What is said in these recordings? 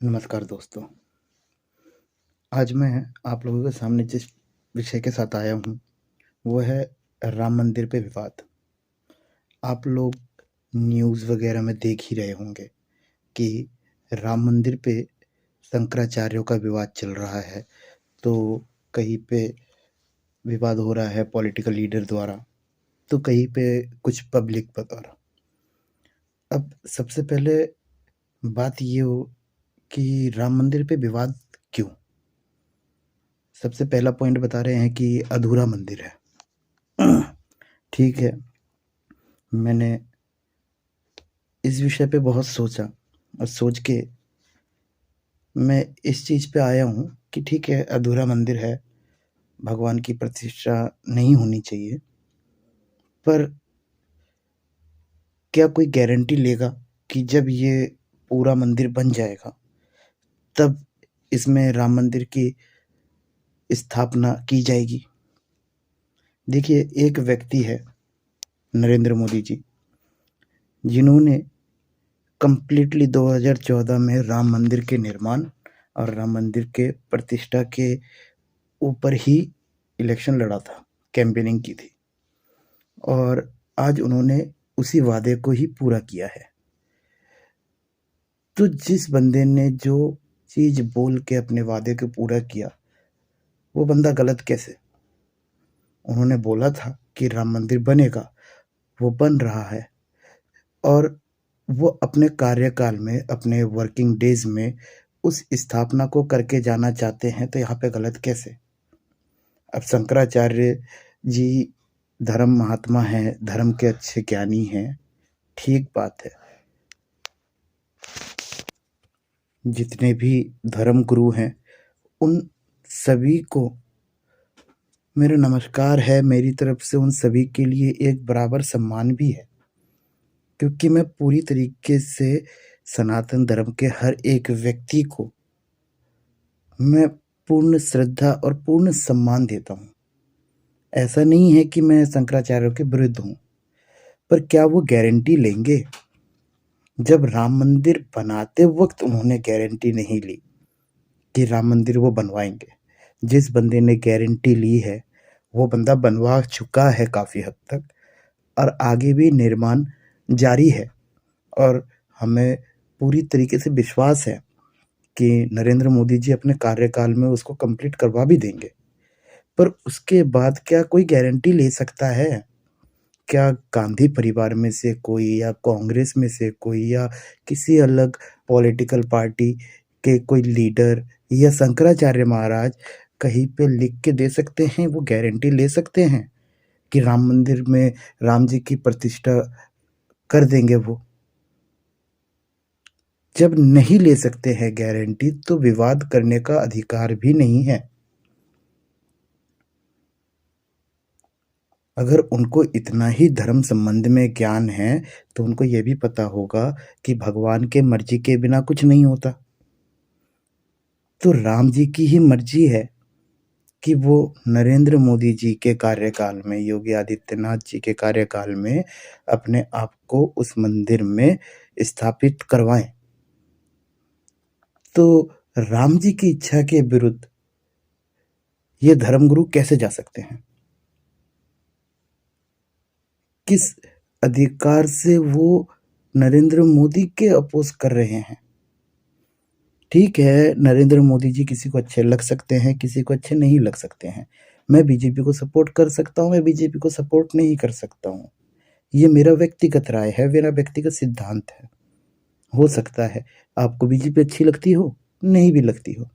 नमस्कार दोस्तों। आज मैं आप लोगों के सामने जिस विषय के साथ आया हूँ, वो है राम मंदिर पे विवाद। आप लोग न्यूज़ वगैरह में देख ही रहे होंगे कि राम मंदिर पे शंकराचार्यों का विवाद चल रहा है। तो कहीं पे विवाद हो रहा है पॉलिटिकल लीडर द्वारा, तो कहीं पे कुछ पब्लिक द्वारा। अब सबसे पहले बात ये हो कि राम मंदिर पे विवाद क्यों? सबसे पहला पॉइंट बता रहे हैं कि अधूरा मंदिर है। ठीक है, मैंने इस विषय पे बहुत सोचा और सोच के मैं इस चीज़ पे आया हूँ कि ठीक है, अधूरा मंदिर है, भगवान की प्रतिष्ठा नहीं होनी चाहिए। पर क्या कोई गारंटी लेगा कि जब ये पूरा मंदिर बन जाएगा, तब इसमें राम मंदिर की स्थापना की जाएगी? देखिए, एक व्यक्ति है नरेंद्र मोदी जी, जिन्होंने कंप्लीटली 2014 में राम मंदिर के निर्माण और राम मंदिर के प्रतिष्ठा के ऊपर ही इलेक्शन लड़ा था, कैंपेनिंग की थी और आज उन्होंने उसी वादे को ही पूरा किया है। तो जिस बंदे ने जो चीज़ बोल के अपने वादे को पूरा किया, वो बंदा गलत कैसे? उन्होंने बोला था कि राम मंदिर बनेगा, वो बन रहा है और वो अपने कार्यकाल में, अपने वर्किंग डेज़ में उस स्थापना को करके जाना चाहते हैं, तो यहाँ पे गलत कैसे? अब शंकराचार्य जी धर्म महात्मा हैं, धर्म के अच्छे ज्ञानी हैं, ठीक बात है। जितने भी धर्म गुरु हैं, उन सभी को मेरा नमस्कार है, मेरी तरफ से उन सभी के लिए एक बराबर सम्मान भी है, क्योंकि मैं पूरी तरीके से सनातन धर्म के हर एक व्यक्ति को मैं पूर्ण श्रद्धा और पूर्ण सम्मान देता हूँ। ऐसा नहीं है कि मैं शंकराचार्य के विरुद्ध हूँ, पर क्या वो गारंटी लेंगे? जब राम मंदिर बनाते वक़्त उन्होंने गारंटी नहीं ली कि राम मंदिर वो बनवाएँगे। जिस बंदे ने गारंटी ली है, वो बंदा बनवा चुका है काफ़ी हद तक और आगे भी निर्माण जारी है और हमें पूरी तरीके से विश्वास है कि नरेंद्र मोदी जी अपने कार्यकाल में उसको कंप्लीट करवा भी देंगे। पर उसके बाद क्या कोई गारंटी ले सकता है? क्या गांधी परिवार में से कोई या कांग्रेस में से कोई या किसी अलग पॉलिटिकल पार्टी के कोई लीडर या शंकराचार्य महाराज कहीं पे लिख के दे सकते हैं, वो गारंटी ले सकते हैं कि राम मंदिर में राम जी की प्रतिष्ठा कर देंगे वो? जब नहीं ले सकते हैं गारंटी, तो विवाद करने का अधिकार भी नहीं है। अगर उनको इतना ही धर्म संबंध में ज्ञान है, तो उनको ये भी पता होगा कि भगवान के मर्ज़ी के बिना कुछ नहीं होता। तो राम जी की ही मर्ज़ी है कि वो नरेंद्र मोदी जी के कार्यकाल में, योगी आदित्यनाथ जी के कार्यकाल में अपने आप को उस मंदिर में स्थापित करवाएँ। तो राम जी की इच्छा के विरुद्ध ये धर्मगुरु कैसे जा सकते हैं? किस अधिकार से वो नरेंद्र मोदी के अपोज़ कर रहे हैं? ठीक है, नरेंद्र मोदी जी किसी को अच्छे लग सकते हैं, किसी को अच्छे नहीं लग सकते हैं। मैं बीजेपी को सपोर्ट कर सकता हूँ, मैं बीजेपी को सपोर्ट नहीं कर सकता हूँ। ये मेरा व्यक्तिगत राय है, मेरा व्यक्तिगत सिद्धांत है। हो सकता है आपको बीजेपी अच्छी लगती हो, नहीं भी लगती हो।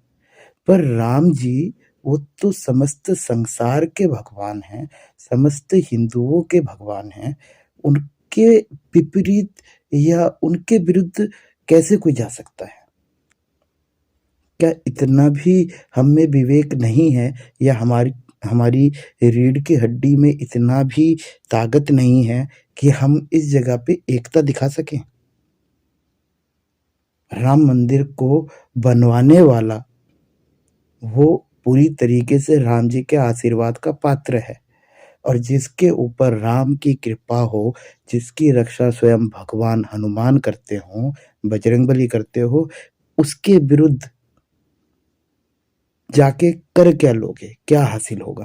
पर राम जी, वो तो समस्त संसार के भगवान हैं, समस्त हिंदुओं के भगवान हैं। उनके विपरीत या उनके विरुद्ध कैसे कोई जा सकता है? क्या इतना भी हम में विवेक नहीं है या हमारी हमारी रीढ़ की हड्डी में इतना भी ताकत नहीं है कि हम इस जगह पे एकता दिखा सकें? राम मंदिर को बनवाने वाला वो पूरी तरीके से राम जी के आशीर्वाद का पात्र है और जिसके ऊपर राम की कृपा हो, जिसकी रक्षा स्वयं भगवान हनुमान करते हों, बजरंगबली करते हो, उसके विरुद्ध जाके कर क्या लोगे, क्या हासिल होगा?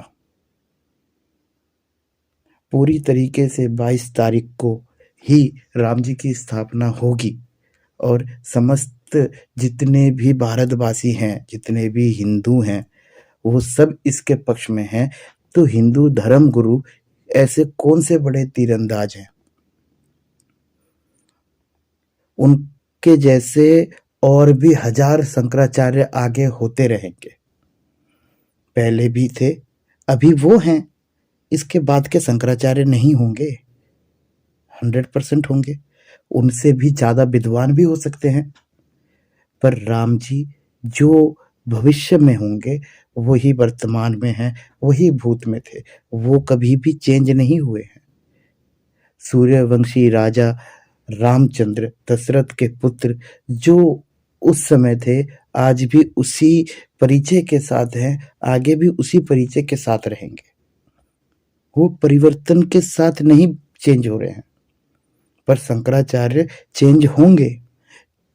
पूरी तरीके से 22 तारीख को ही राम जी की स्थापना होगी और समस्त जितने भी भारतवासी हैं, जितने भी हिंदू हैं, वो सब इसके पक्ष में हैं। तो हिंदू धर्म गुरु ऐसे कौन से बड़े तीरंदाज हैं? उनके जैसे और भी हजार शंकराचार्य आगे होते रहेंगे। पहले भी थे, अभी वो हैं, इसके बाद के शंकराचार्य नहीं होंगे, 100% होंगे। उनसे भी ज्यादा विद्वान भी हो सकते हैं, पर राम जी जो भविष्य में होंगे वही वर्तमान में हैं, वही भूत में थे, वो कभी भी चेंज नहीं हुए हैं। सूर्यवंशी राजा रामचंद्र दशरथ के पुत्र जो उस समय थे, आज भी उसी परिचय के साथ हैं, आगे भी उसी परिचय के साथ रहेंगे। वो परिवर्तन के साथ नहीं चेंज हो रहे हैं, पर शंकराचार्य चेंज होंगे।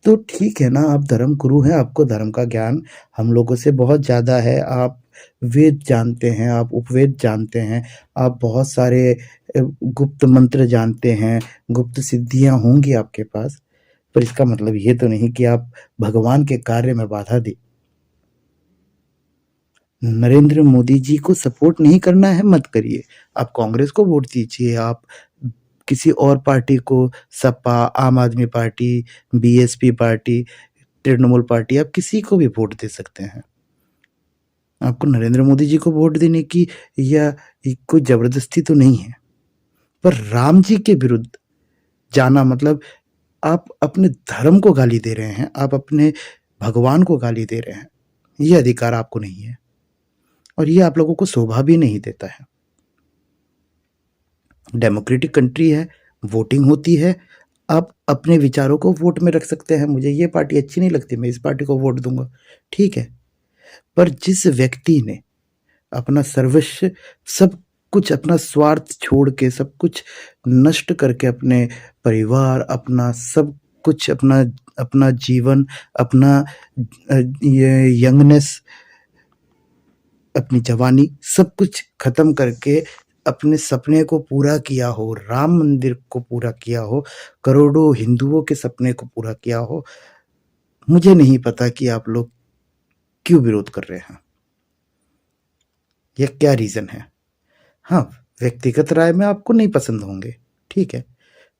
तो ठीक है ना, आप धर्म गुरु हैं, आपको धर्म का ज्ञान हम लोगों से बहुत ज़्यादा है। आप वेद जानते हैं, आप उपवेद जानते हैं, आप बहुत सारे गुप्त मंत्र जानते हैं, गुप्त सिद्धियां होंगी आपके पास, पर इसका मतलब ये तो नहीं कि आप भगवान के कार्य में बाधा दें। नरेंद्र मोदी जी को सपोर्ट नहीं करना है, मत करिए। आप कांग्रेस को वोट दीजिए, आप किसी और पार्टी को, सपा, आम आदमी party, BSP party, Trinamool party, आप किसी को भी वोट दे सकते हैं। आपको नरेंद्र मोदी जी को वोट देने की या कोई जबरदस्ती तो नहीं है, पर राम जी के विरुद्ध जाना मतलब आप अपने धर्म को गाली दे रहे हैं, आप अपने भगवान को गाली दे रहे हैं। ये अधिकार आपको नहीं है और ये आप लोगों को शोभा भी नहीं देता है। डेमोक्रेटिक कंट्री है, वोटिंग होती है, आप अपने विचारों को वोट में रख सकते हैं। मुझे ये पार्टी अच्छी नहीं लगती, मैं इस पार्टी को वोट दूंगा, ठीक है। पर जिस व्यक्ति ने अपना सर्वस्व, सब कुछ, अपना स्वार्थ छोड़ के, सब कुछ नष्ट करके, अपने परिवार, अपना सब कुछ, अपना अपना जीवन, अपना ये यंगनेस, अपनी जवानी, सब कुछ खत्म करके अपने सपने को पूरा किया हो, राम मंदिर को पूरा किया हो, करोड़ों हिंदुओं के सपने को पूरा किया हो, मुझे नहीं पता कि आप लोग क्यों विरोध कर रहे हैं या क्या रीजन है। हाँ, व्यक्तिगत राय में आपको नहीं पसंद होंगे, ठीक है,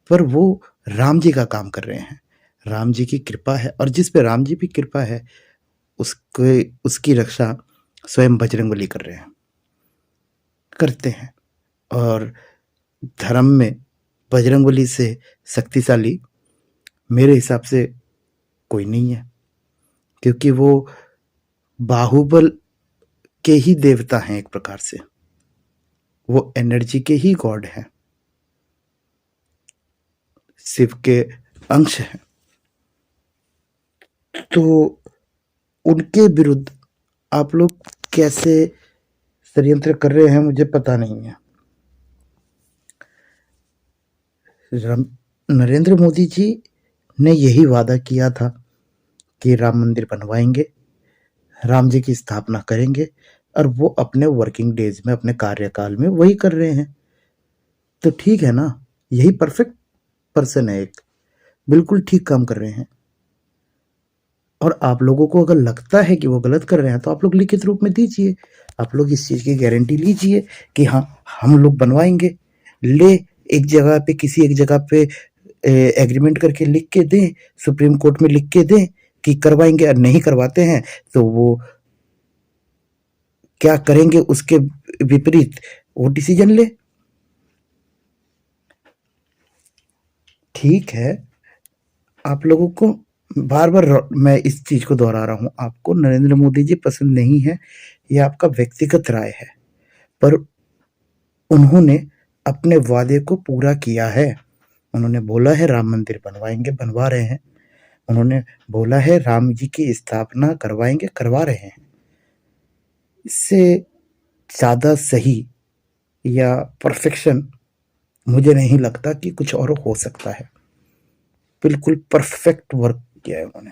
पर वो राम जी का काम कर रहे हैं, राम जी की कृपा है, और जिस पे राम जी की कृपा है उसके उसकी रक्षा स्वयं बजरंगबली कर रहे हैं, करते हैं। और धर्म में बजरंगबली से शक्तिशाली मेरे हिसाब से कोई नहीं है, क्योंकि वो बाहुबल के ही देवता हैं, एक प्रकार से वो एनर्जी के ही गॉड हैं, शिव के अंश हैं। तो उनके विरुद्ध आप लोग कैसे षड्यंत्र कर रहे हैं मुझे पता नहीं है। नरेंद्र मोदी जी ने यही वादा किया था कि राम मंदिर बनवाएंगे, राम जी की स्थापना करेंगे, और वो अपने वर्किंग डेज में, अपने कार्यकाल में वही कर रहे हैं। तो ठीक है ना, यही परफेक्ट पर्सन है, एक बिल्कुल ठीक काम कर रहे हैं। और आप लोगों को अगर लगता है कि वो गलत कर रहे हैं तो आप लोग लिखित रूप में दीजिए, आप लोग इस चीज़ की गारंटी लीजिए कि हाँ, हम लोग बनवाएंगे। ले, एक जगह पे, किसी एक जगह पे एग्रीमेंट करके लिख के दें, सुप्रीम कोर्ट में लिख के दें कि करवाएंगे, और नहीं करवाते हैं तो वो क्या करेंगे उसके विपरीत वो डिसीजन ले। ठीक है, आप लोगों को बार बार मैं इस चीज को दोहरा रहा हूं, आपको नरेंद्र मोदी जी पसंद नहीं है, ये आपका व्यक्तिगत राय है, पर उन्होंने अपने वादे को पूरा किया है। उन्होंने बोला है राम मंदिर बनवाएंगे, बनवा रहे हैं। उन्होंने बोला है राम जी की स्थापना करवाएंगे, करवा रहे हैं। इससे ज्यादा सही या परफेक्शन मुझे नहीं लगता कि कुछ और हो सकता है। बिल्कुल परफेक्ट वर्क किया है उन्होंने।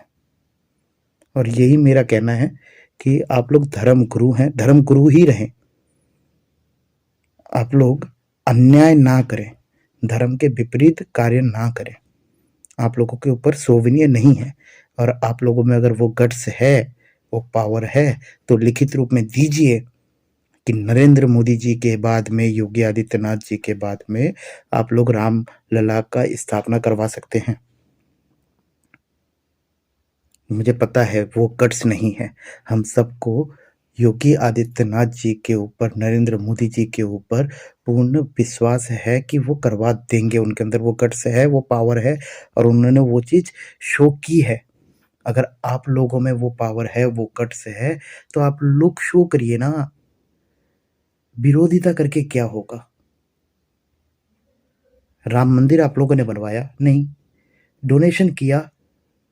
और यही मेरा कहना है कि आप लोग धर्म गुरु हैं, धर्म गुरु ही रहें। आप लोग अन्याय ना करें, धर्म के विपरीत कार्य ना करें। आप लोगों के ऊपर सोविनिय नहीं है, और आप लोगों में अगर वो गट्स है, वो पावर है, तो लिखित रूप में दीजिए कि नरेंद्र मोदी जी के बाद में, योगी आदित्यनाथ जी के बाद में आप लोग राम लला का स्थापना करवा सकते हैं। मुझे पता है वो गट्स नहीं है। हम सबको योगी आदित्यनाथ जी के ऊपर, नरेंद्र मोदी जी के ऊपर पूर्ण विश्वास है कि वो करवा देंगे। उनके अंदर वो गट्स है, वो पावर है, और उन्होंने वो चीज़ शो की है। अगर आप लोगों में वो पावर है, वो गट्स है, तो आप लोग शो करिए ना। विरोधिता करके क्या होगा? राम मंदिर आप लोगों ने बनवाया नहीं, डोनेशन किया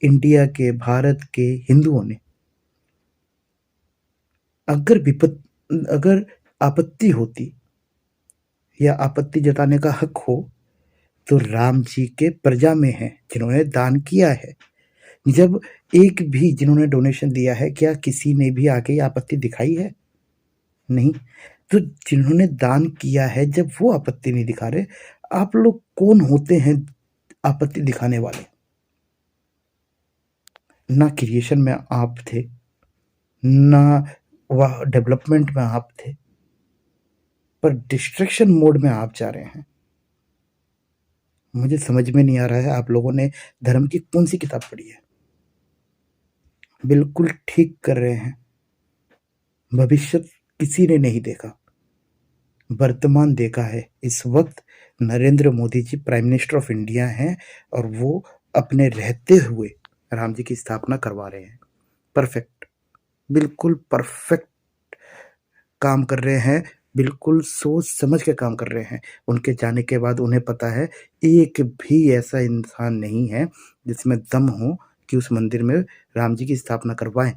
इंडिया के, भारत के हिंदुओं ने। अगर आपत्ति होती या आपत्ति जताने का हक हो, तो राम जी के प्रजा में है जिन्होंने दान किया है। जब एक भी जिन्होंने डोनेशन दिया है, क्या किसी ने भी आके ये आपत्ति दिखाई है? नहीं। तो जिन्होंने दान किया है, जब वो आपत्ति नहीं दिखा रहे, आप लोग कौन होते हैं आपत्ति दिखाने वाले? ना क्रिएशन में आप थे, ना वह डेवलपमेंट में आप थे, पर डिस्ट्रैक्शन मोड में आप जा रहे हैं। मुझे समझ में नहीं आ रहा है आप लोगों ने धर्म की कौन सी किताब पढ़ी है। बिल्कुल ठीक कर रहे हैं। भविष्य किसी ने नहीं देखा, वर्तमान देखा है। इस वक्त Narendra Modi ji prime minister of India हैं, और वो अपने रहते हुए राम जी की स्थापना करवा रहे हैं। परफेक्ट, बिल्कुल परफेक्ट काम कर रहे हैं, बिल्कुल सोच समझ के काम कर रहे हैं। उनके जाने के बाद उन्हें पता है एक भी ऐसा इंसान नहीं है जिसमें दम हो कि उस मंदिर में राम जी की स्थापना करवाएं,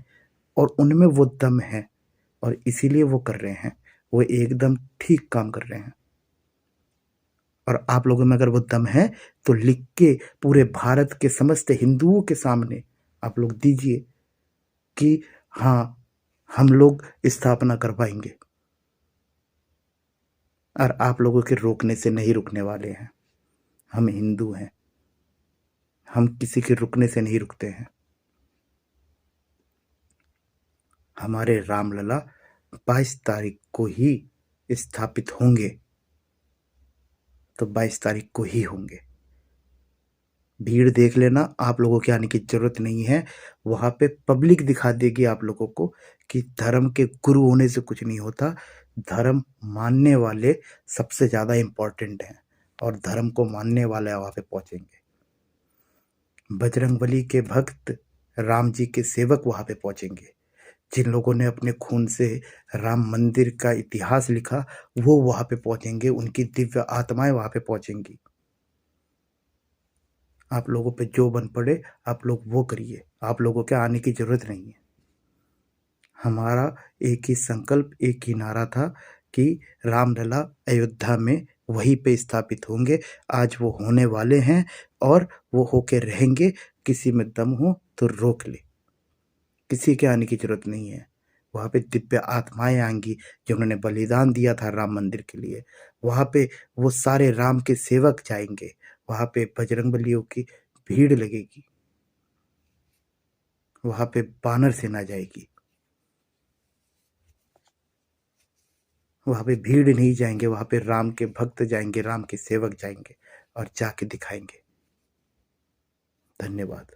और उनमें वो दम है, और इसीलिए वो कर रहे हैं। वो एकदम ठीक काम कर रहे हैं। और आप लोगों में अगर वो दम है, तो लिख के पूरे भारत के समस्त हिंदुओं के सामने आप लोग दीजिए कि हाँ, हम लोग स्थापना करवाएंगे। और आप लोगों के रोकने से नहीं रुकने वाले हैं। हम हिंदू हैं, हम किसी के रुकने से नहीं रुकते हैं। हमारे रामलला 22 तारीख को ही स्थापित होंगे, तो 22 तारीख को ही होंगे। भीड़ देख लेना, आप लोगों के आने की जरूरत नहीं है। वहां पे पब्लिक दिखा देगी आप लोगों को कि धर्म के गुरु होने से कुछ नहीं होता। धर्म मानने वाले सबसे ज्यादा इंपॉर्टेंट हैं, और धर्म को मानने वाले वहां पे पहुंचेंगे। बजरंगबली के भक्त, राम जी के सेवक वहां पे पहुंचेंगे। जिन लोगों ने अपने खून से राम मंदिर का इतिहास लिखा, वो वहां पे पहुंचेंगे। उनकी दिव्य आत्माएं वहां पे पहुंचेंगी। आप लोगों पे जो बन पड़े आप लोग वो करिए, आप लोगों के आने की जरूरत नहीं है। हमारा एक ही संकल्प, एक ही नारा था कि रामलला अयोध्या में वहीं पे स्थापित होंगे। आज वो होने वाले हैं, और वो होके रहेंगे। किसी में दम हो तो रोक ले, किसी के आने की जरूरत नहीं है। वहां पे दिव्य आत्माएं आएंगी जिन्होंने बलिदान दिया था राम मंदिर के लिए। वहां पे वो सारे राम के सेवक जाएंगे। वहां पे बजरंगबलियों की भीड़ लगेगी। वहां पे बानर सेना जाएगी। वहां पे भीड़ नहीं जाएंगे, वहां पे राम के भक्त जाएंगे, राम के सेवक जाएंगे, और जाके दिखाएंगे। धन्यवाद।